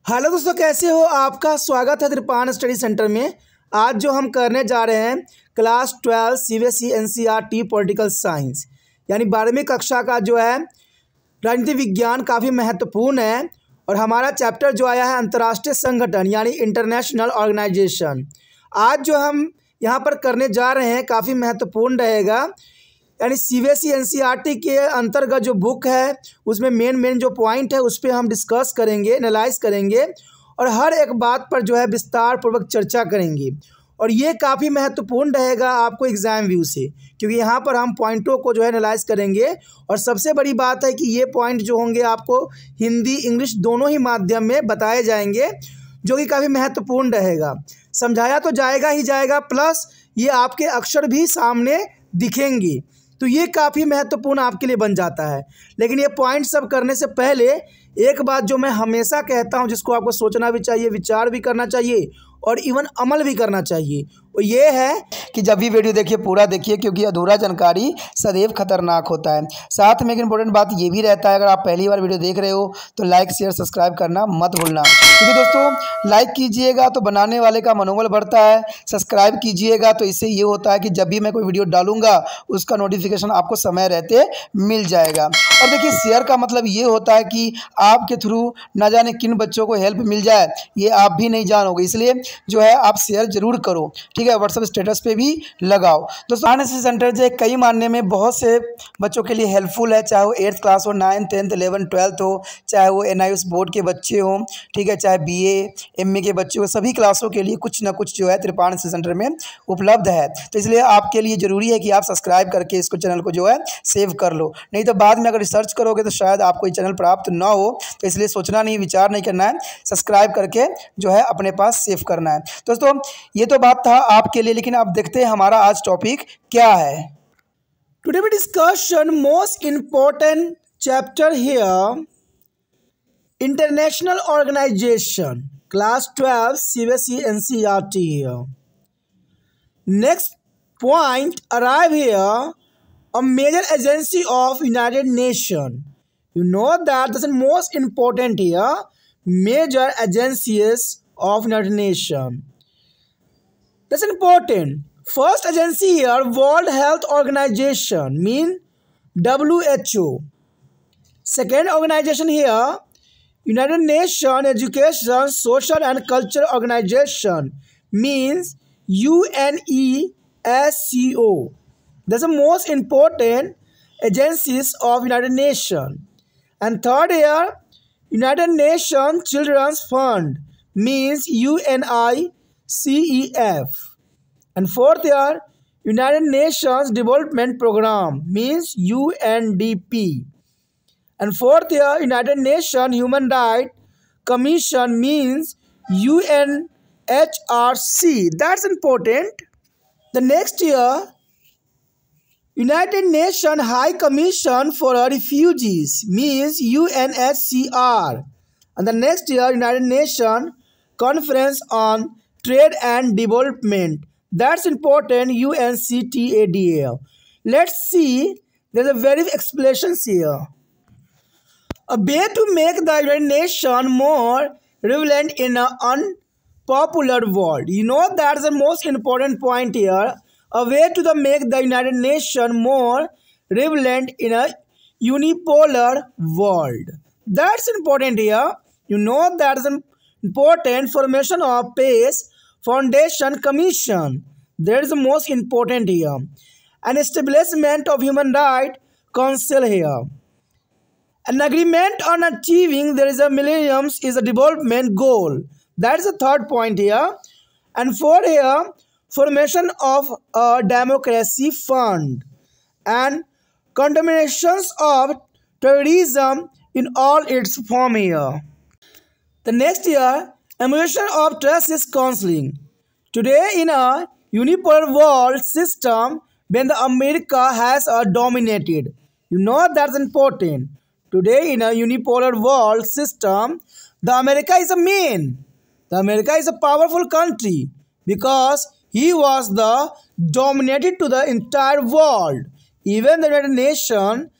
Hello दोस्तों, कैसे हो? आपका स्वागत है त्रिपान स्टडी सेंटर में। आज जो हम करने जा रहे हैं class 12 CBSE NCERT political science यानी 12वीं कक्षा का जो है राजनीति विज्ञान काफ़ी महत्वपूर्ण है। और हमारा चैप्टर जो आया है अंतर्राष्ट्रीय संगठन यानी इंटरनेशनल ऑर्गेनाइजेशन। आज जो हम यहाँ पर करने जा रहे हैं काफ़ी महत्वपूर्ण रहेगा। यानी सीबीएसई एनसीईआरटी के अंतर्गत जो बुक है उसमें मेन जो पॉइंट है उस पर हम डिस्कस करेंगे, एनालाइज करेंगे और हर एक बात पर जो है विस्तार पूर्वक चर्चा करेंगे। और ये काफ़ी महत्वपूर्ण रहेगा आपको एग्ज़ाम व्यू से, क्योंकि यहाँ पर हम पॉइंटों को जो है एनालाइज करेंगे। और सबसे बड़ी बात है कि ये पॉइंट जो होंगे आपको हिंदी इंग्लिश दोनों ही माध्यम में बताए जाएंगे, जो कि काफ़ी महत्वपूर्ण रहेगा। समझाया तो जाएगा ही जाएगा, प्लस ये आपके अक्षर भी सामने दिखेंगे, तो ये काफ़ी महत्वपूर्ण आपके लिए बन जाता है। लेकिन ये पॉइंट सब करने से पहले एक बात जो मैं हमेशा कहता हूँ, जिसको आपको सोचना भी चाहिए, विचार भी करना चाहिए और इवन अमल भी करना चाहिए, वो ये है कि जब भी वीडियो देखिए पूरा देखिए, क्योंकि अधूरा जानकारी सदैव खतरनाक होता है। साथ में एक इम्पोर्टेंट बात ये भी रहता है, अगर आप पहली बार वीडियो देख रहे हो तो लाइक शेयर सब्सक्राइब करना मत भूलना, क्योंकि दोस्तों लाइक कीजिएगा तो बनाने वाले का मनोबल बढ़ता है, सब्सक्राइब कीजिएगा तो इससे ये होता है कि जब भी मैं कोई वीडियो डालूंगा उसका नोटिफिकेशन आपको समय रहते मिल जाएगा। और देखिए शेयर का मतलब ये होता है कि आपके थ्रू ना जाने किन बच्चों को हेल्प मिल जाए, ये आप भी नहीं जानोगे, इसलिए जो है आप शेयर जरूर करो, ठीक है। व्हाट्सएप स्टेटस पे भी लगाओ। दोस्तों एनएसएस सेंटर जो कई मानने में बहुत से बच्चों के लिए हेल्पफुल है, चाहे वो 8th क्लास हो, 9th 10th 11th 12th हो, चाहे वो NIOS बोर्ड के बच्चे हों, ठीक है, चाहे BA MA के बच्चे हो, सभी क्लासों के लिए कुछ ना कुछ जो है त्रिपान एनएसएस सेंटर में उपलब्ध है। तो इसलिए आपके लिए ज़रूरी है कि आप सब्सक्राइब करके इसको चैनल को जो है सेव कर लो, नहीं तो बाद में अगर रिसर्च करोगे तो शायद आपको ये चैनल प्राप्त ना हो। तो इसलिए सोचना नहीं, विचार नहीं करना है, सब्सक्राइब करके जो है अपने पास सेव करना है। दोस्तों ये तो बात था आपके लिए, लेकिन आप देखते हैं हमारा आज टॉपिक क्या है। Today we discussion most important chapter here, international organisation, class 12 CBSE NCERT here. Next point arrive here, a major agency of United Nations. You know that this is most important here, major agencies of United Nations. That's important. First agency here, World Health Organization, mean WHO. Second organization here, United Nations Education, Social and Cultural Organization, means UNESCO. That's the most important agencies of United Nations. And third here, United Nations Children's Fund, means UNICEF. And fourth here, United Nations Development Program, means UNDP. And fourth here, United Nations Human Rights Commission, means UNHRC. That's important. The next year, United Nations High Commission for Refugees, means UNHCR. And the next year, United Nations Conference on Trade and Development, that's important, UNCTAD. Let's see, there's a very explanations here. A way to make the United Nations more relevant in an unpopular world. You know that's the most important point here. A way to make the United Nations more relevant in a unipolar world. That's important here. You know that's an important formation of Peace Foundation Commission. That is the most important here. An establishment of Human Rights Council here. An agreement on achieving there is a millennium is a development goal. That is the third point here. And fourth here, formation of a democracy fund and condemnations of terrorism in all its form here. The next year, emission of trust is counseling. Today in a unipolar world system, when the America has dominated, you know that's important. Today in a unipolar world system, the America is a main. The America is a powerful country because he was the dominated to the entire world. Even the United Nations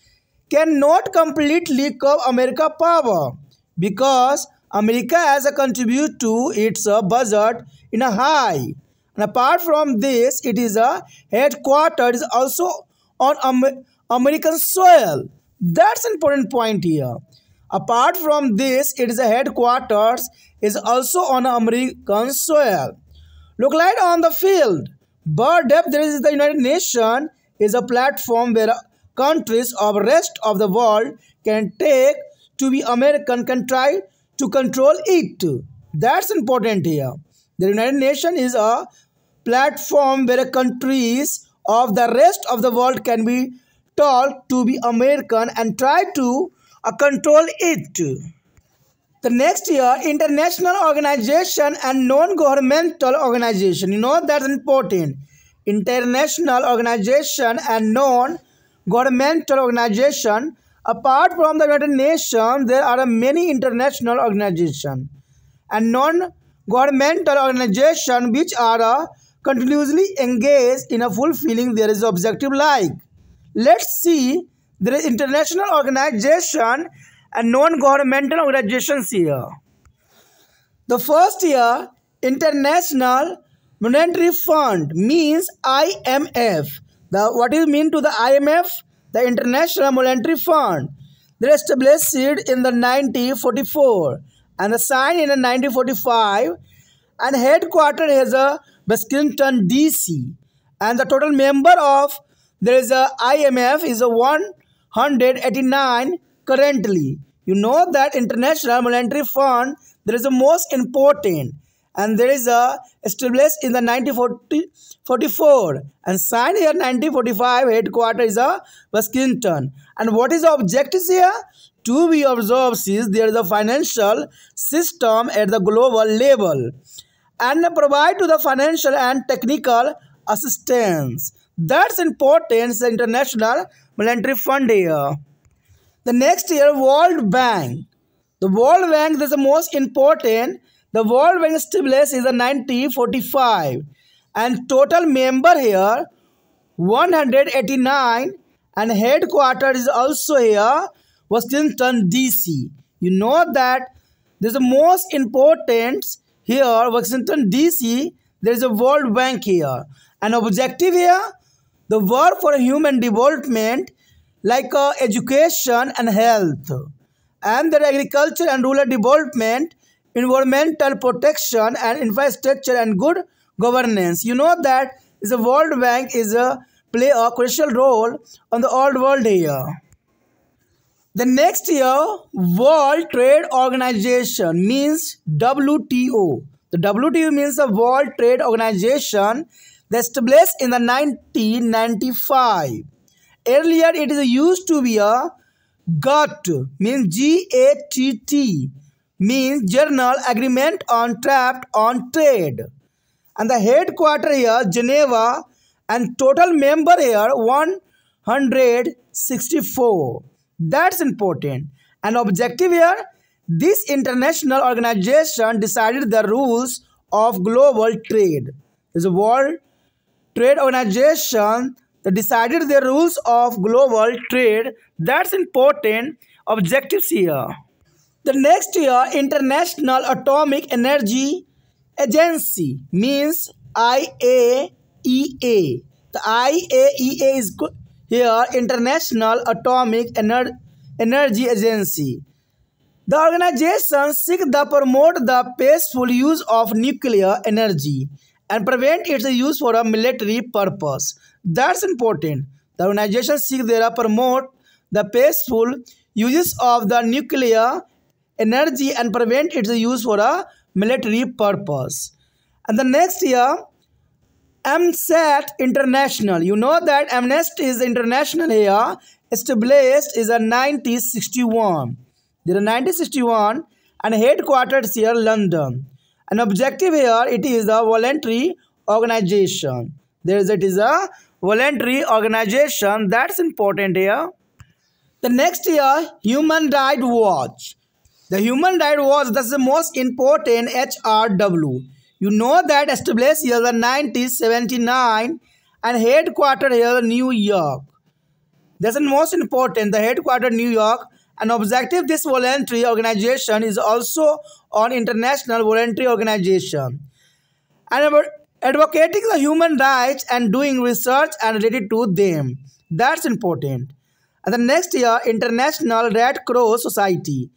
cannot completely curb America power because America has a contribute to its budget in a high. And apart from this, it is a headquarters is also on American soil. That's an important point here. Apart from this, it is a headquarters is also on American soil. Localized on the field, but depth there is the United Nations is a platform where countries of rest of the world can take to be American can try to control it. That's important here. The United Nations is a platform where countries of the rest of the world can be told to be American and try to control it. The next year, international organization and non-governmental organization. You know that's important. International organization and non-governmental organization. Apart from the United Nations, there are many international organizations and non-governmental organizations which are continuously engaged in a fulfilling their objective like. Let's see, there is international organization and non-governmental organizations here. The first year, International Monetary Fund means IMF. What is mean to the IMF? The International Monetary Fund. They established in the 1944 and signed in the 1945 and headquartered is Washington DC. And the total member of there is a IMF is a 189 currently. You know that International Monetary Fund there is the most important and there is a established in the 1944 and signed here 1945 headquarters is a Washington. And what is the objective here? To be observed is there is a financial system at the global level and provide to the financial and technical assistance. That's important. The International Monetary Fund here. The next year, World Bank. The World Bank is the most important. The World Bank established is in 1945 and total member here 189 and headquarters is also here Washington DC. You know that this is the most important here Washington DC. There is a World Bank here and objective here the work for human development like education and health and the agriculture and rural development, environmental protection and infrastructure and good governance. You know that the World Bank is play a crucial role on the old world here. The next year, World Trade Organization means WTO. The WTO means the World Trade Organization that established in the 1995. Earlier, it is used to be a GATT, means GATT, means General Agreement on Trade. And the headquarters here, Geneva, and total member here, 164. That's important. And objective here, this international organization decided the rules of global trade. It's a World Trade Organization that decided the rules of global trade. That's important objectives here. The next year, International Atomic Energy Agency means IAEA. The IAEA is here International Atomic Energy Agency. The organization seeks to promote the peaceful use of nuclear energy and prevent its use for a military purpose. That's important. The organization seeks to promote the peaceful uses of the nuclear energy and prevent its use for a military purpose. And the next year, AMSAT International. You know that Amnesty is international here. Established is in 1961. There are 1961 and headquarters here London. An objective here it is a voluntary organization. It is a voluntary organization. That's important here. The next year, Human Rights Watch. The Human Rights Watch, that's the most important HRW. You know that established here in 1979 and headquartered here in New York. That's the most important, the headquartered New York An objective this voluntary organization is also on international voluntary organization and advocating the human rights and doing research and related to them. That's important. And the next year, International Red Cross Society.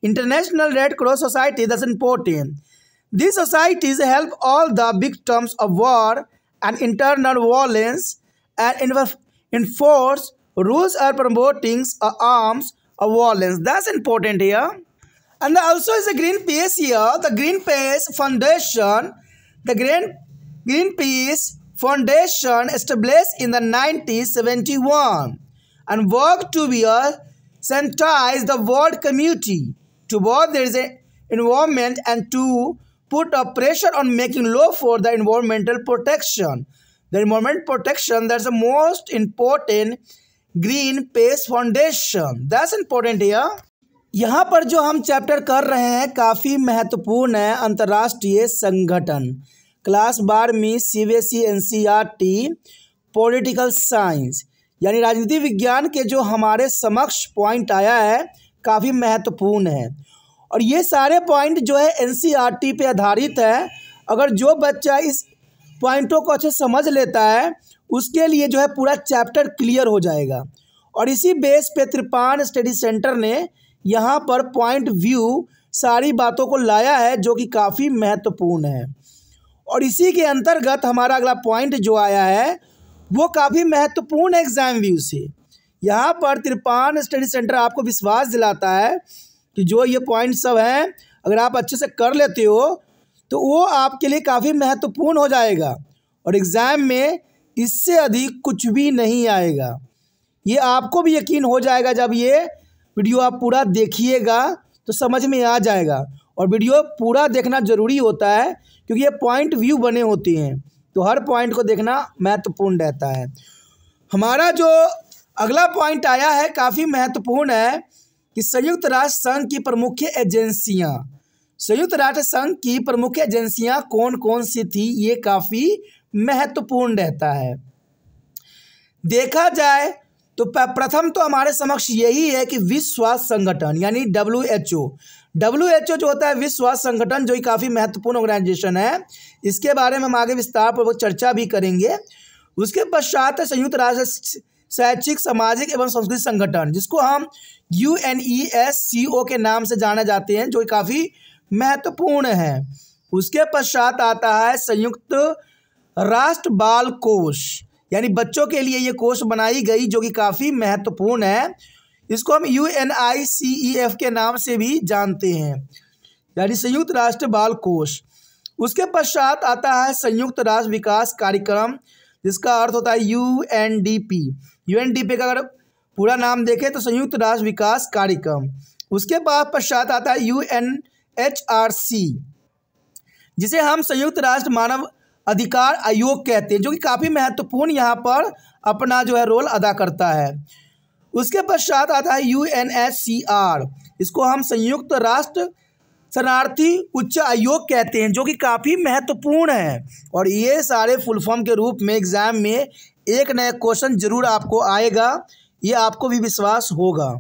International Red Cross Society, that's important. These societies help all the victims of war and internal violence and enforce rules are promoting arms of violence. That's important here. And also is the Greenpeace here. The Greenpeace Foundation. The Greenpeace Foundation established in the 1971 and worked to sensitize the world community to both there is an environment and to put a pressure on making law for the environmental protection. The environment protection, that's the most important. Greenpeace Foundation, that's important here. यहाँ पर जो हम chapter कर रहे हैं काफ़ी महत्वपूर्ण है। अंतर्राष्ट्रीय संगठन, क्लास 12वीं CBSE NCERT पॉलिटिकल साइंस यानी राजनीति विज्ञान के जो हमारे समक्ष पॉइंट आया है काफ़ी महत्वपूर्ण है। और ये सारे पॉइंट जो है NCERT पे आधारित है। अगर जो बच्चा इस पॉइंटों को अच्छे समझ लेता है उसके लिए जो है पूरा चैप्टर क्लियर हो जाएगा। और इसी बेस पे त्रिपाण स्टडी सेंटर ने यहाँ पर पॉइंट व्यू सारी बातों को लाया है जो कि काफ़ी महत्वपूर्ण है। और इसी के अंतर्गत हमारा अगला पॉइंट जो आया है वो काफ़ी महत्वपूर्ण है एग्ज़ाम व्यू से। यहाँ पर त्रिपाण स्टडी सेंटर आपको विश्वास दिलाता है कि जो ये पॉइंट सब हैं अगर आप अच्छे से कर लेते हो तो वो आपके लिए काफ़ी महत्वपूर्ण हो जाएगा और एग्ज़ाम में इससे अधिक कुछ भी नहीं आएगा। ये आपको भी यकीन हो जाएगा जब ये वीडियो आप पूरा देखिएगा तो समझ में आ जाएगा। और वीडियो पूरा देखना ज़रूरी होता है क्योंकि ये पॉइंट व्यू बने होते हैं तो हर पॉइंट को देखना महत्वपूर्ण रहता है। हमारा जो अगला पॉइंट आया है काफ़ी महत्वपूर्ण है कि संयुक्त राष्ट्र संघ की प्रमुख एजेंसियाँ, संयुक्त राष्ट्र संघ की प्रमुख एजेंसियाँ कौन कौन सी थी, ये काफ़ी महत्वपूर्ण रहता है। देखा जाए तो प्रथम तो हमारे समक्ष यही है कि विश्व स्वास्थ्य संगठन यानी WHO जो होता है विश्व स्वास्थ्य संगठन जो कि काफ़ी महत्वपूर्ण ऑर्गेनाइजेशन है। इसके बारे में हम आगे विस्तार पूर्वक चर्चा भी करेंगे। उसके पश्चात है संयुक्त राष्ट्र शैक्षिक सामाजिक एवं सांस्कृतिक संगठन जिसको हम UNESCO के नाम से जाने जाते हैं जो कि काफ़ी महत्वपूर्ण है। उसके पश्चात आता है संयुक्त राष्ट्र बाल कोष यानी बच्चों के लिए ये कोष बनाई गई जो कि काफ़ी महत्वपूर्ण है। इसको हम UNICEF के नाम से भी जानते हैं यानी संयुक्त राष्ट्र बाल कोष। उसके पश्चात आता है संयुक्त राष्ट्र विकास कार्यक्रम जिसका अर्थ होता है UNDP का अगर पूरा नाम देखें तो संयुक्त राष्ट्र विकास कार्यक्रम। उसके बाद पश्चात आता है UNHRC जिसे हम संयुक्त राष्ट्र मानव अधिकार आयोग कहते हैं जो कि काफ़ी महत्वपूर्ण यहाँ पर अपना जो है रोल अदा करता है। उसके पश्चात आता है UNHCR, इसको हम संयुक्त राष्ट्र शरणार्थी उच्च आयोग कहते हैं जो कि काफ़ी महत्वपूर्ण है। और ये सारे फुल फॉर्म के रूप में एग्ज़ाम में एक नया क्वेश्चन जरूर आपको आएगा, ये आपको भी विश्वास होगा।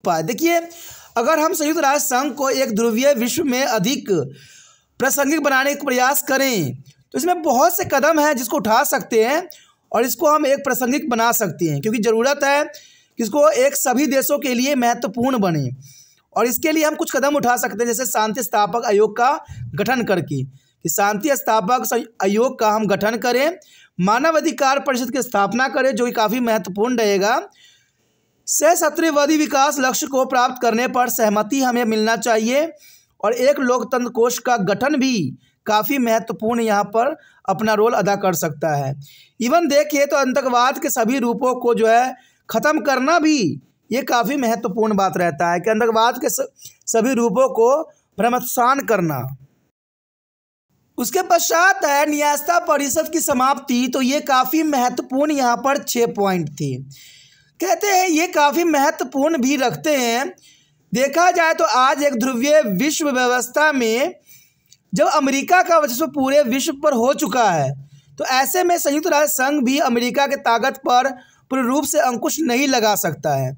देखिए अगर हम संयुक्त राष्ट्र संघ को एक ध्रुवीय विश्व में अधिक प्रासंगिक बनाने का प्रयास करें तो इसमें बहुत से कदम हैं जिसको उठा सकते हैं और इसको हम एक प्रासंगिक बना सकते हैं क्योंकि ज़रूरत है कि इसको एक सभी देशों के लिए महत्वपूर्ण बने। और इसके लिए हम कुछ कदम उठा सकते हैं जैसे शांति स्थापक आयोग का गठन करके कि शांति स्थापक आयोग का हम गठन करें, मानव अधिकार परिषद की स्थापना करें जो कि काफ़ी महत्वपूर्ण रहेगा। सहस्राब्दी विकास लक्ष्य को प्राप्त करने पर सहमति हमें मिलना चाहिए और एक लोकतंत्र कोष का गठन भी काफ़ी महत्वपूर्ण यहाँ पर अपना रोल अदा कर सकता है। इवन देखिए तो आतंकवाद के सभी रूपों को जो है ख़त्म करना भी ये काफ़ी महत्वपूर्ण बात रहता है कि आतंकवाद के सभी रूपों को भ्रमसान करना। उसके पश्चात है न्यायिकता परिषद की समाप्ति। तो ये काफ़ी महत्वपूर्ण यहाँ पर 6 पॉइंट थे। कहते हैं ये काफ़ी महत्वपूर्ण भी रखते हैं। देखा जाए तो आज एक ध्रुवीय विश्व व्यवस्था में जब अमेरिका का वर्चस्व पूरे विश्व पर हो चुका है, तो ऐसे में संयुक्त राष्ट्र संघ भी अमेरिका के ताकत पर पूर्ण रूप से अंकुश नहीं लगा सकता है।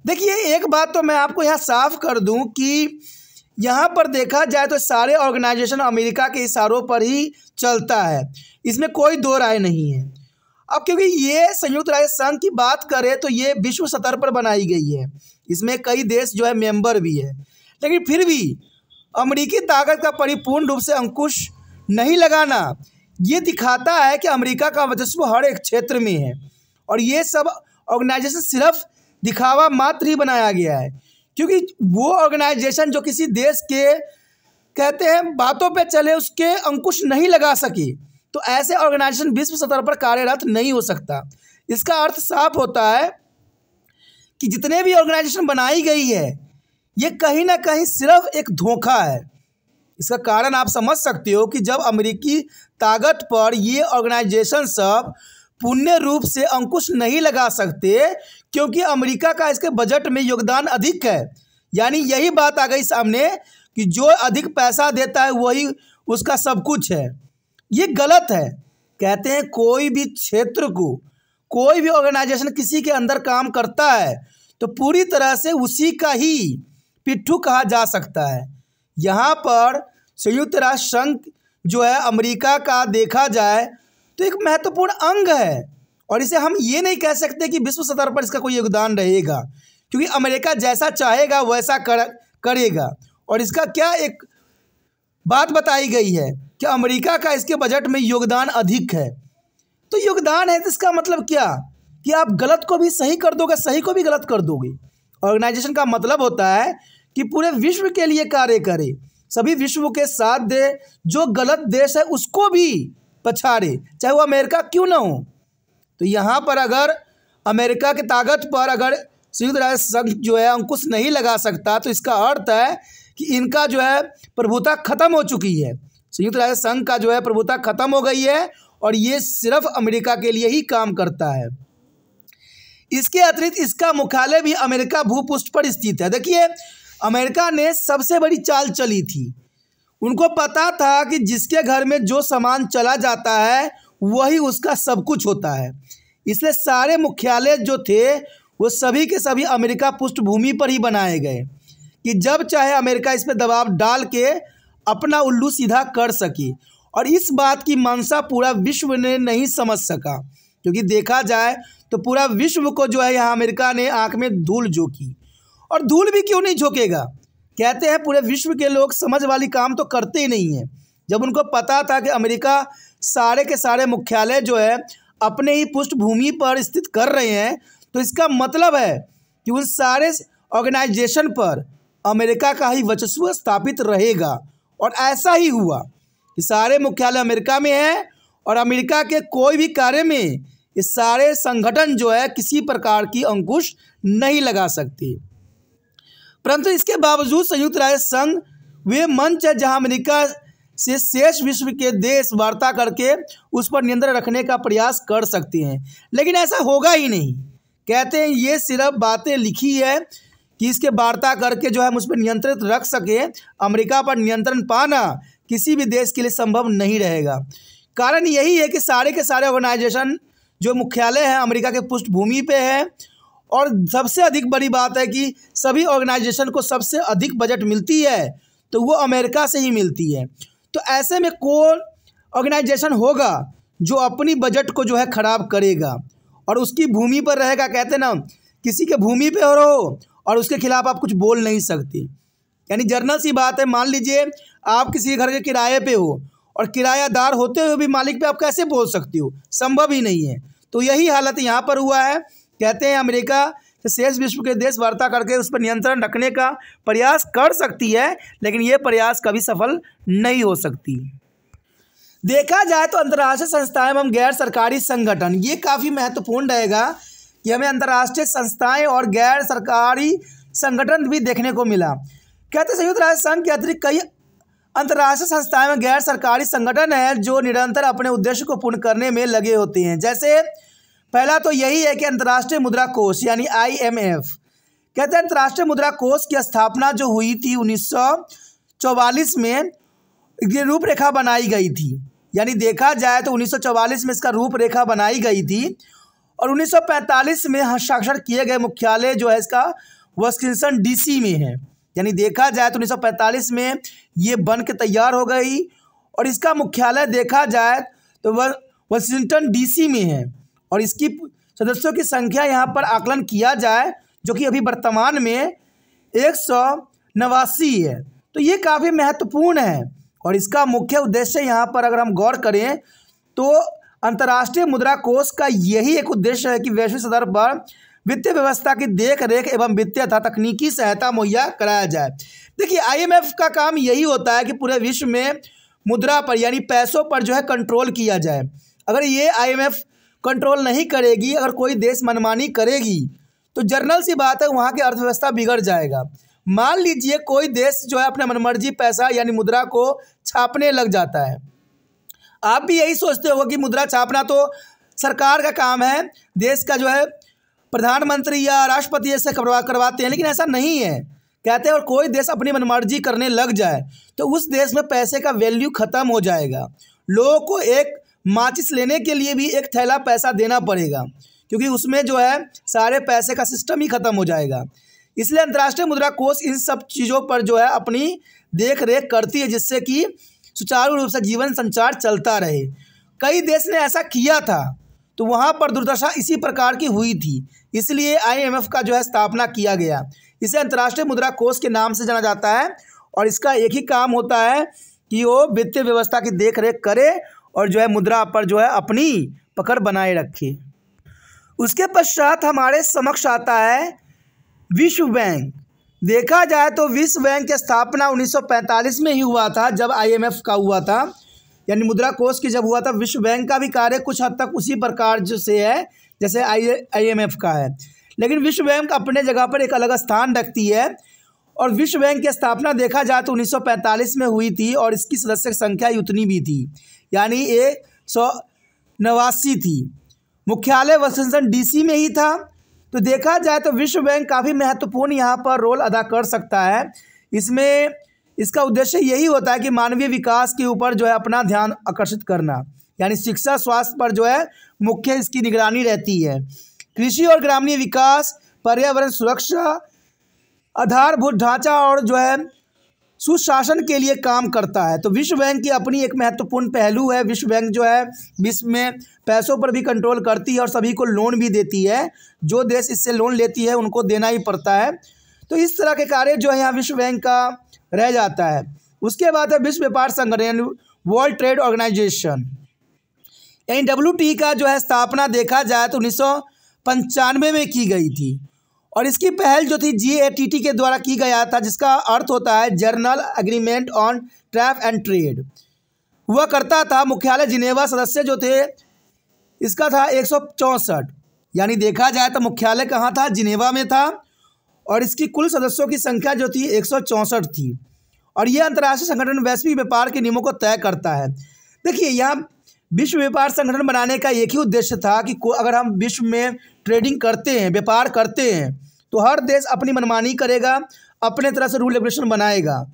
देखिए एक बात तो मैं आपको यहाँ साफ कर दूं कि यहाँ पर देखा जाए तो सारे ऑर्गेनाइजेशन अमेरिका के इशारों पर ही चलता है, इसमें कोई दो राय नहीं है। अब क्योंकि ये संयुक्त राष्ट्र संघ की बात करें तो ये विश्व स्तर पर बनाई गई है, इसमें कई देश जो है मेंबर भी है, लेकिन फिर भी अमेरिकी ताकत का परिपूर्ण रूप से अंकुश नहीं लगाना ये दिखाता है कि अमेरिका का वर्चस्व हर एक क्षेत्र में है और ये सब ऑर्गेनाइजेशन सिर्फ दिखावा मात्र ही बनाया गया है, क्योंकि वो ऑर्गेनाइजेशन जो किसी देश के कहते हैं बातों पे चले उसके अंकुश नहीं लगा सके, तो ऐसे ऑर्गेनाइजेशन विश्व स्तर पर कार्यरत नहीं हो सकता। इसका अर्थ साफ होता है कि जितने भी ऑर्गेनाइजेशन बनाई गई है ये कहीं ना कहीं सिर्फ एक धोखा है। इसका कारण आप समझ सकते हो कि जब अमेरिकी ताकत पर ये ऑर्गेनाइजेशन सब पूर्ण रूप से अंकुश नहीं लगा सकते, क्योंकि अमेरिका का इसके बजट में योगदान अधिक है। यानी यही बात आ गई सामने कि जो अधिक पैसा देता है वही उसका सब कुछ है। ये गलत है। कहते हैं कोई भी क्षेत्र को कोई भी ऑर्गेनाइजेशन किसी के अंदर काम करता है तो पूरी तरह से उसी का ही पिट्ठू कहा जा सकता है। यहाँ पर संयुक्त राष्ट्र संघ जो है अमेरिका का देखा जाए तो एक महत्वपूर्ण अंग है और इसे हम ये नहीं कह सकते कि विश्व स्तर पर इसका कोई योगदान रहेगा, क्योंकि अमेरिका जैसा चाहेगा वैसा करेगा। और इसका क्या एक बात बताई गई है कि अमेरिका का इसके बजट में योगदान अधिक है। तो योगदान है तो इसका मतलब क्या कि आप गलत को भी सही कर दोगे, सही को भी गलत कर दोगे। ऑर्गेनाइजेशन का मतलब होता है कि पूरे विश्व के लिए कार्य करे, सभी विश्व के साथ दे, जो गलत देश है उसको भी पछाड़े, चाहे वो अमेरिका क्यों ना हो। तो यहाँ पर अगर अमेरिका की ताकत पर अगर संयुक्त राष्ट्र संघ जो है अंकुश नहीं लगा सकता, तो इसका अर्थ है कि इनका जो है प्रभुता खत्म हो चुकी है। संयुक्त राष्ट्र संघ का जो है प्रभुता खत्म हो गई है और ये सिर्फ अमेरिका के लिए ही काम करता है। इसके अतिरिक्त इसका मुख्यालय भी अमेरिका भूपृष्ठ पर स्थित है। देखिए अमेरिका ने सबसे बड़ी चाल चली थी। उनको पता था कि जिसके घर में जो सामान चला जाता है वही उसका सब कुछ होता है, इसलिए सारे मुख्यालय जो थे वो सभी के सभी अमेरिका पृष्ठभूमि पर ही बनाए गए कि जब चाहे अमेरिका इस पर दबाव डाल के अपना उल्लू सीधा कर सके। और इस बात की मंशा पूरा विश्व ने नहीं समझ सका, क्योंकि देखा जाए तो पूरा विश्व को जो है यहाँ अमेरिका ने आँख में धूल झोंकी। और धूल भी क्यों नहीं झोंकेगा, कहते हैं पूरे विश्व के लोग समझ वाली काम तो करते ही नहीं हैं। जब उनको पता था कि अमेरिका सारे के सारे मुख्यालय जो है अपने ही पृष्ठभूमि पर स्थित कर रहे हैं, तो इसका मतलब है कि उन सारे ऑर्गेनाइजेशन पर अमेरिका का ही वर्चस्व स्थापित रहेगा। और ऐसा ही हुआ कि सारे मुख्यालय अमेरिका में है और अमेरिका के कोई भी कार्य में ये सारे संगठन जो है किसी प्रकार की अंकुश नहीं लगा सकते। परंतु इसके बावजूद संयुक्त राष्ट्र संघ वे मंच है जहां अमेरिका से शेष विश्व के देश वार्ता करके उस पर नियंत्रण रखने का प्रयास कर सकते हैं, लेकिन ऐसा होगा ही नहीं। कहते हैं ये सिर्फ बातें लिखी है कि इसके वार्ता करके जो है मुझ पर नियंत्रित रख सके। अमेरिका पर नियंत्रण पाना किसी भी देश के लिए संभव नहीं रहेगा। कारण यही है कि सारे के सारे ऑर्गेनाइजेशन जो मुख्यालय है अमेरिका के पृष्ठभूमि पे है, और सबसे अधिक बड़ी बात है कि सभी ऑर्गेनाइजेशन को सबसे अधिक बजट मिलती है तो वो अमेरिका से ही मिलती है। तो ऐसे में कौन ऑर्गेनाइजेशन होगा जो अपनी बजट को जो है ख़राब करेगा और उसकी भूमि पर रहेगा। कहते ना किसी के भूमि पे हो रहो और उसके खिलाफ आप कुछ बोल नहीं सकते। यानी जर्नल सी बात है, मान लीजिए आप किसी घर के किराए पे हो और किरायादार होते हुए भी मालिक पे आप कैसे बोल सकते हो, संभव ही नहीं है। तो यही हालत यहाँ पर हुआ है। कहते हैं अमेरिका शेष विश्व के देश वार्ता करके उस पर नियंत्रण रखने का प्रयास कर सकती है, लेकिन ये प्रयास कभी सफल नहीं हो सकती। देखा जाए तो अंतर्राष्ट्रीय संस्थाएं एवं गैर सरकारी संगठन ये काफ़ी महत्वपूर्ण रहेगा कि हमें अंतर्राष्ट्रीय संस्थाएं और गैर सरकारी संगठन भी देखने को मिला। कहते संयुक्त राष्ट्र संघ के अतिरिक्त कई अंतर्राष्ट्रीय संस्थाएं में गैर सरकारी संगठन हैं जो निरंतर अपने उद्देश्य को पूर्ण करने में लगे होते हैं। जैसे पहला तो यही है कि अंतर्राष्ट्रीय मुद्रा कोष यानी IMF। कहते हैं अंतर्राष्ट्रीय मुद्रा कोष की स्थापना जो हुई थी 1944 में, ये रूपरेखा बनाई गई थी। यानी देखा जाए तो 1944 में इसका रूपरेखा बनाई गई थी और 1945 में हस्ताक्षर किए गए मुख्यालय जो है इसका वाशिंगटन DC में है। यानी देखा जाए तो 1945 में ये बन के तैयार हो गई और इसका मुख्यालय देखा जाए तो वह वाशिंगटन DC में है और इसकी सदस्यों की संख्या यहाँ पर आकलन किया जाए जो कि अभी वर्तमान में 189 है। तो ये काफ़ी महत्वपूर्ण है और इसका मुख्य उद्देश्य यहाँ पर अगर हम गौर करें तो अंतर्राष्ट्रीय मुद्रा कोष का यही एक उद्देश्य है कि वैश्विक स्तर पर वित्तीय व्यवस्था की देख रेख एवं वित्तीय तथा तकनीकी सहायता मुहैया कराया जाए। देखिए IMF का काम यही होता है कि पूरे विश्व में मुद्रा पर यानी पैसों पर जो है कंट्रोल किया जाए। अगर ये IMF कंट्रोल नहीं करेगी, अगर कोई देश मनमानी करेगी तो जनरल सी बात है वहाँ की अर्थव्यवस्था बिगड़ जाएगा। मान लीजिए कोई देश जो है अपने मनमर्जी पैसा यानी मुद्रा को छापने लग जाता है। आप भी यही सोचते हो कि मुद्रा छापना तो सरकार का काम है, देश का जो है प्रधानमंत्री या राष्ट्रपति ऐसे करवाते हैं, लेकिन ऐसा नहीं है। कहते हैं और कोई देश अपनी मनमर्जी करने लग जाए तो उस देश में पैसे का वैल्यू ख़त्म हो जाएगा। लोगों को एक माचिस लेने के लिए भी एक थैला पैसा देना पड़ेगा क्योंकि उसमें जो है सारे पैसे का सिस्टम ही ख़त्म हो जाएगा। इसलिए अंतर्राष्ट्रीय मुद्रा कोष इन सब चीज़ों पर जो है अपनी देख रेख करती है जिससे कि सुचारू रूप से जीवन संचार चलता रहे। कई देश ने ऐसा किया था तो वहाँ पर दुर्दशा इसी प्रकार की हुई थी, इसलिए IMF का जो है स्थापना किया गया। इसे अंतर्राष्ट्रीय मुद्रा कोष के नाम से जाना जाता है और इसका एक ही काम होता है कि वो वित्तीय व्यवस्था की देख रेख करे और जो है मुद्रा पर जो है अपनी पकड़ बनाए रखे। उसके पश्चात हमारे समक्ष आता है विश्व बैंक। देखा जाए तो विश्व बैंक की स्थापना 1945 में ही हुआ था जब IMF का हुआ था, यानी मुद्रा कोष की जब हुआ था। विश्व बैंक का भी कार्य कुछ हद तक उसी प्रकार से है जैसे IMF का है, लेकिन विश्व बैंक अपने जगह पर एक अलग स्थान रखती है। और विश्व बैंक की स्थापना देखा जाए तो 1945 में हुई थी और इसकी सदस्य संख्या उतनी भी थी, यानी 189 थी। मुख्यालय वाशिंगटन DC में ही था। तो देखा जाए तो विश्व बैंक काफ़ी महत्वपूर्ण यहाँ पर रोल अदा कर सकता है। इसमें इसका उद्देश्य यही होता है कि मानवीय विकास के ऊपर जो है अपना ध्यान आकर्षित करना, यानी शिक्षा स्वास्थ्य पर जो है मुख्य इसकी निगरानी रहती है। कृषि और ग्रामीण विकास, पर्यावरण सुरक्षा, आधारभूत ढांचा और जो है सुशासन के लिए काम करता है। तो विश्व बैंक की अपनी एक महत्वपूर्ण पहलू है। विश्व बैंक जो है विश्व में पैसों पर भी कंट्रोल करती है और सभी को लोन भी देती है। जो देश इससे लोन लेती है उनको देना ही पड़ता है। तो इस तरह के कार्य जो है यहाँ विश्व बैंक का रह जाता है। उसके बाद है विश्व व्यापार संगठन यानी वर्ल्ड ट्रेड ऑर्गेनाइजेशन, यानी WTO का जो है स्थापना देखा जाए तो 1995 में की गई थी और इसकी पहल जो थी GATT के द्वारा की गया था, जिसका अर्थ होता है journal agreement on tariff and trade हुआ करता था। मुख्यालय जिनेवा, सदस्य जो थे इसका था 164, यानी देखा जाए तो मुख्यालय कहाँ था, जिनेवा में था और इसकी कुल सदस्यों की संख्या जो थी 164 थी। और यह अंतर्राष्ट्रीय संगठन वैश्विक व्यापार के नियमों को तय करता है। देखिए यहाँ विश्व व्यापार संगठन बनाने का एक ही उद्देश्य था कि अगर हम विश्व में ट्रेडिंग करते हैं, व्यापार करते हैं, तो हर देश अपनी मनमानी करेगा, अपने तरह से रूल रेगुलेशन बनाएगा।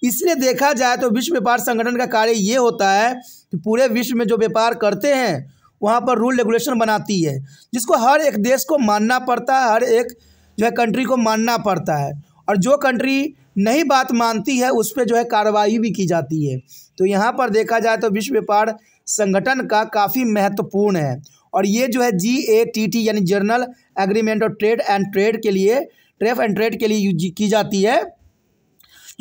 इसलिए देखा जाए तो विश्व व्यापार संगठन का कार्य ये होता है कि पूरे विश्व में जो व्यापार करते हैं वहाँ पर रूल रेगुलेशन बनाती है, जिसको हर एक देश को मानना पड़ता है, हर एक जो है कंट्री को मानना पड़ता है। और जो कंट्री नहीं बात मानती है उस पर जो है कार्रवाई भी की जाती है। तो यहाँ पर देखा जाए तो विश्व व्यापार संगठन का काफ़ी महत्वपूर्ण है और ये जो है GATT यानी जर्नल एग्रीमेंट और ट्रेड एंड ट्रेड के लिए यूज की जाती है,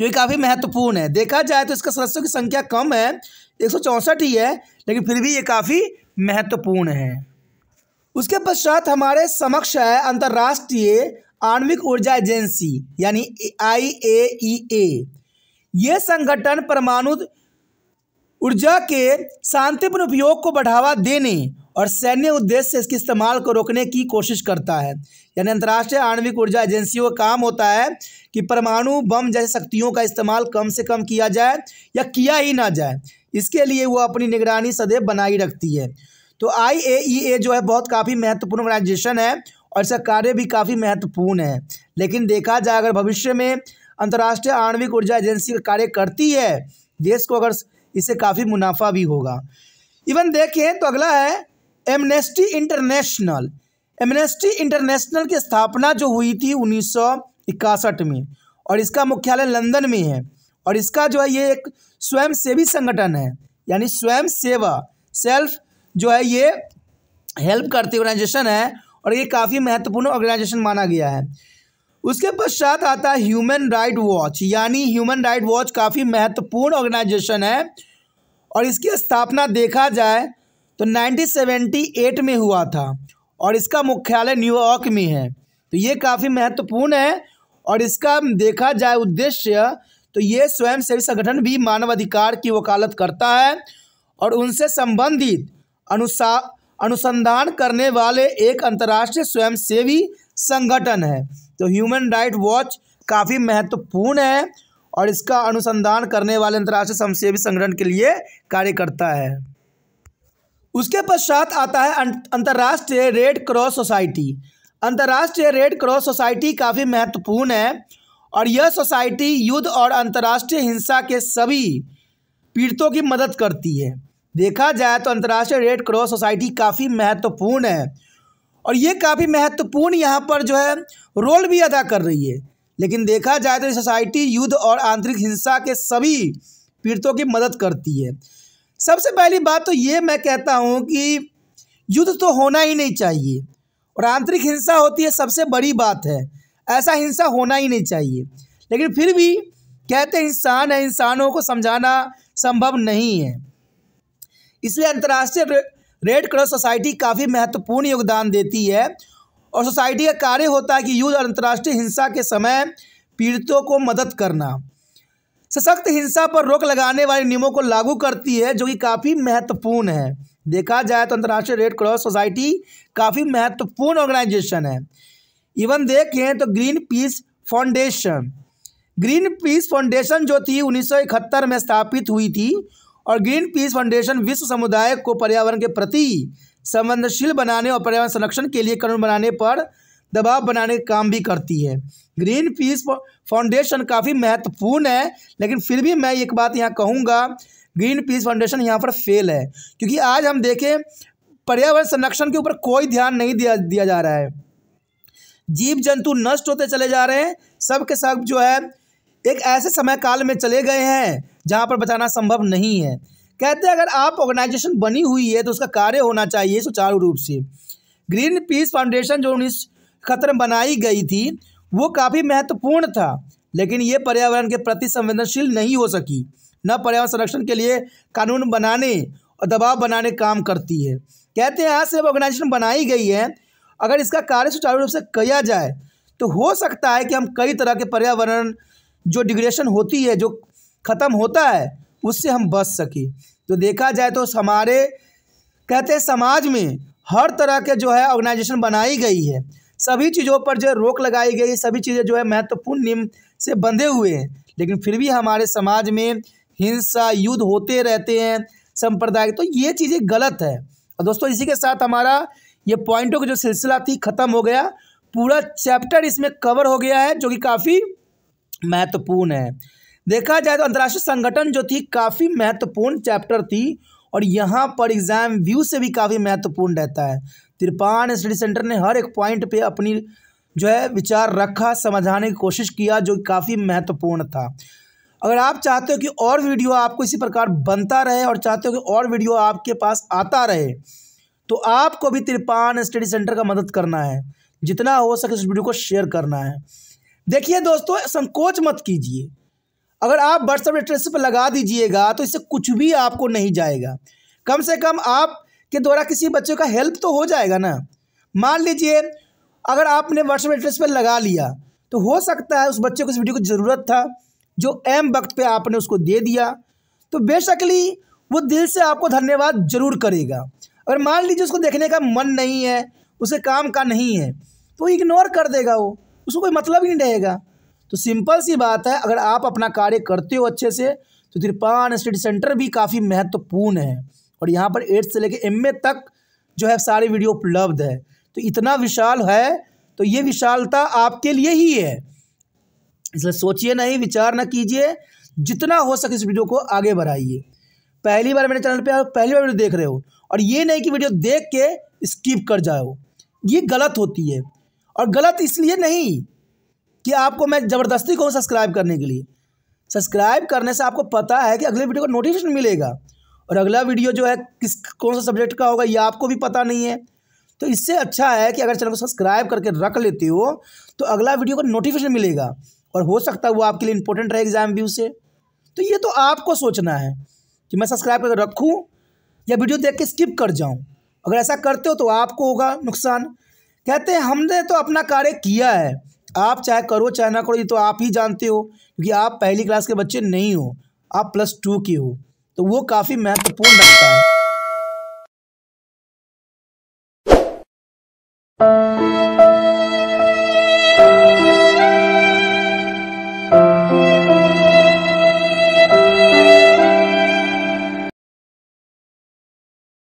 जो कि काफ़ी महत्वपूर्ण है। देखा जाए तो इसका सदस्यों की संख्या कम है, 164 ही है, लेकिन फिर भी ये काफ़ी महत्वपूर्ण है। उसके पश्चात हमारे समक्ष है अंतर्राष्ट्रीय आणविक ऊर्जा एजेंसी यानी IAEA। ये संगठन परमाणु ऊर्जा के शांतिपूर्ण उपयोग को बढ़ावा देने और सैन्य उद्देश्य से इसके इस्तेमाल को रोकने की कोशिश करता है। यानी अंतर्राष्ट्रीय आणविक ऊर्जा एजेंसियों का काम होता है कि परमाणु बम जैसे शक्तियों का इस्तेमाल कम से कम किया जाए या किया ही ना जाए। इसके लिए वो अपनी निगरानी सदैव बनाई रखती है। तो IAEA जो है बहुत काफ़ी महत्वपूर्ण ऑर्गेनाइजेशन है और इसका कार्य भी काफ़ी महत्वपूर्ण है। लेकिन देखा जाए अगर भविष्य में अंतर्राष्ट्रीय आणविक ऊर्जा एजेंसी का कार्य करती है, देश को अगर इससे काफ़ी मुनाफा भी होगा। इवन देखें तो अगला है एमनेस्टी इंटरनेशनल। एमनेस्टी इंटरनेशनल की स्थापना जो हुई थी 1961 में और इसका मुख्यालय लंदन में है। और इसका जो है ये एक स्वयंसेवी संगठन है, यानी स्वयं सेवा सेल्फ जो है ये हेल्प करती ऑर्गेनाइजेशन है और ये काफ़ी महत्वपूर्ण ऑर्गेनाइजेशन माना गया है। उसके पश्चात आता है ह्यूमन राइट वॉच। यानी ह्यूमन राइट वॉच काफ़ी महत्वपूर्ण ऑर्गेनाइजेशन है और इसकी स्थापना देखा जाए तो 1978 में हुआ था और इसका मुख्यालय न्यूयॉर्क में है। तो ये काफ़ी महत्वपूर्ण है और इसका देखा जाए उद्देश्य तो ये स्वयंसेवी संगठन भी मानवाधिकार की वकालत करता है और उनसे संबंधित अनुसंधान करने वाले एक अंतर्राष्ट्रीय स्वयंसेवी संगठन है। तो ह्यूमन राइट वॉच काफ़ी महत्वपूर्ण है और इसका अनुसंधान करने वाले अंतर्राष्ट्रीय स्वयंसेवी संगठन के लिए कार्य करता है। उसके पश्चात आता है अंतर्राष्ट्रीय रेड क्रॉस सोसाइटी। अंतर्राष्ट्रीय रेड क्रॉस सोसाइटी काफ़ी महत्वपूर्ण है और यह सोसाइटी युद्ध और अंतर्राष्ट्रीय हिंसा के सभी पीड़ितों की मदद करती है। देखा जाए तो अंतर्राष्ट्रीय रेड क्रॉस सोसाइटी काफ़ी महत्वपूर्ण है और ये काफ़ी महत्वपूर्ण यहाँ पर जो है रोल भी अदा कर रही है। लेकिन देखा जाए तो ये सोसाइटी युद्ध और आंतरिक हिंसा के सभी पीड़ितों की मदद करती है। सबसे पहली बात तो ये मैं कहता हूँ कि युद्ध तो होना ही नहीं चाहिए और आंतरिक हिंसा होती है सबसे बड़ी बात है, ऐसा हिंसा होना ही नहीं चाहिए। लेकिन फिर भी कहते हैं इंसान है, इंसानों को समझाना संभव नहीं है। इसलिए अंतर्राष्ट्रीय रेड क्रॉस सोसाइटी काफ़ी महत्वपूर्ण योगदान देती है और सोसाइटी का कार्य होता है कि युद्ध और अंतर्राष्ट्रीय हिंसा के समय पीड़ितों को मदद करना, सशक्त हिंसा पर रोक लगाने वाले नियमों को लागू करती है, जो कि काफ़ी महत्वपूर्ण है। देखा जाए तो अंतर्राष्ट्रीय रेड क्रॉस सोसाइटी काफ़ी महत्वपूर्ण ऑर्गेनाइजेशन है। इवन देखें तो ग्रीन पीस फाउंडेशन जो थी 1971 में स्थापित हुई थी और ग्रीन पीस फाउंडेशन विश्व समुदाय को पर्यावरण के प्रति संवेदनशील बनाने और पर्यावरण संरक्षण के लिए कानून बनाने पर दबाव बनाने का काम भी करती है। ग्रीन पीस फाउंडेशन काफ़ी महत्वपूर्ण है, लेकिन फिर भी मैं एक बात यहाँ कहूँगा, ग्रीन पीस फाउंडेशन यहाँ पर फेल है, क्योंकि आज हम देखें पर्यावरण संरक्षण के ऊपर कोई ध्यान नहीं दिया जा रहा है। जीव जंतु नष्ट होते चले जा रहे हैं, सब के सब जो है एक ऐसे समय काल में चले गए हैं जहाँ पर बचाना संभव नहीं है। कहते हैं अगर आप ऑर्गेनाइजेशन बनी हुई है तो उसका कार्य होना चाहिए सुचारू रूप से। ग्रीन पीस फाउंडेशन जो 1971 में बनाई गई थी वो काफ़ी महत्वपूर्ण था, लेकिन ये पर्यावरण के प्रति संवेदनशील नहीं हो सकी, न पर्यावरण संरक्षण के लिए कानून बनाने और दबाव बनाने काम करती है। कहते हैं आज से ऑर्गेनाइजेशन बनाई गई है, अगर इसका कार्य सुचारू रूप से किया जाए तो हो सकता है कि हम कई तरह के पर्यावरण जो डिग्रेडेशन होती है, जो ख़त्म होता है, उससे हम बच सकें। तो देखा जाए तो हमारे कहते हैं समाज में हर तरह के जो है ऑर्गेनाइजेशन बनाई गई है, सभी चीज़ों पर जो रोक लगाई गई है, सभी चीज़ें जो है महत्वपूर्ण नियम से बंधे हुए हैं, लेकिन फिर भी हमारे समाज में हिंसा युद्ध होते रहते हैं सांप्रदायिक, तो ये चीज़ें गलत है। और दोस्तों इसी के साथ हमारा ये पॉइंटों की जो सिलसिला थी ख़त्म हो गया, पूरा चैप्टर इसमें कवर हो गया है, जो कि काफ़ी महत्वपूर्ण है। देखा जाए तो अंतर्राष्ट्रीय संगठन जो थी काफ़ी महत्वपूर्ण चैप्टर थी और यहाँ पर एग्ज़ाम व्यू से भी काफ़ी महत्वपूर्ण रहता है। तिरपान स्टडी सेंटर ने हर एक पॉइंट पे अपनी जो है विचार रखा, समझाने की कोशिश किया, जो काफ़ी महत्वपूर्ण था। अगर आप चाहते हो कि और वीडियो आपको इसी प्रकार बनता रहे और चाहते हो कि और वीडियो आपके पास आता रहे, तो आपको भी तिरपान स्टडी सेंटर का मदद करना है, जितना हो सके इस वीडियो को शेयर करना है। देखिए दोस्तों, संकोच मत कीजिए, अगर आप व्हाट्सएप स्टेटस पर लगा दीजिएगा तो इससे कुछ भी आपको नहीं जाएगा, कम से कम आपके द्वारा किसी बच्चे का हेल्प तो हो जाएगा ना। मान लीजिए अगर आपने व्हाट्सएप स्टेटस पर लगा लिया तो हो सकता है उस बच्चे को इस वीडियो की ज़रूरत था, जो एम वक्त पे आपने उसको दे दिया, तो बेशकली वो दिल से आपको धन्यवाद जरूर करेगा। अगर मान लीजिए उसको देखने का मन नहीं है, उसे काम का नहीं है, तो इग्नोर कर देगा, वो उसको कोई मतलब ही नहीं रहेगा। तो सिंपल सी बात है, अगर आप अपना कार्य करते हो अच्छे से तो तिरपान स्टडी सेंटर भी काफ़ी महत्वपूर्ण है। और यहाँ पर 8 से लेकर MA तक जो है सारी वीडियो उपलब्ध है। तो इतना विशाल है, तो ये विशालता आपके लिए ही है, इसलिए सोचिए नहीं, विचार ना कीजिए, जितना हो सके इस वीडियो को आगे बढ़ाइए। पहली बार मेरे चैनल पे आप पहली बार वीडियो देख रहे हो, और ये नहीं कि वीडियो देख के स्किप कर जाओ, ये गलत होती है। और गलत इसलिए नहीं कि आपको मैं ज़बरदस्ती कहूँ सब्सक्राइब करने के लिए। सब्सक्राइब करने से आपको पता है कि अगले वीडियो का नोटिफिकेशन मिलेगा, और अगला वीडियो जो है कौन सा सब्जेक्ट का होगा ये आपको भी पता नहीं है। तो इससे अच्छा है कि अगर चैनल को सब्सक्राइब करके रख लेते हो तो अगला वीडियो का नोटिफिकेशन मिलेगा, और हो सकता है वो आपके लिए इंपॉर्टेंट रहे एग्जाम व्यू से। तो ये तो आपको सोचना है कि मैं सब्सक्राइब करके रखूँ या वीडियो देख के स्किप कर जाऊँ। अगर ऐसा करते हो तो आपको होगा नुकसान। कहते हैं हमने तो अपना कार्य किया है, आप चाहे करो चाहे ना करो, ये तो आप ही जानते हो, क्योंकि आप पहली क्लास के बच्चे नहीं हो, आप +2 के हो, तो वो काफ़ी महत्वपूर्ण रखता है।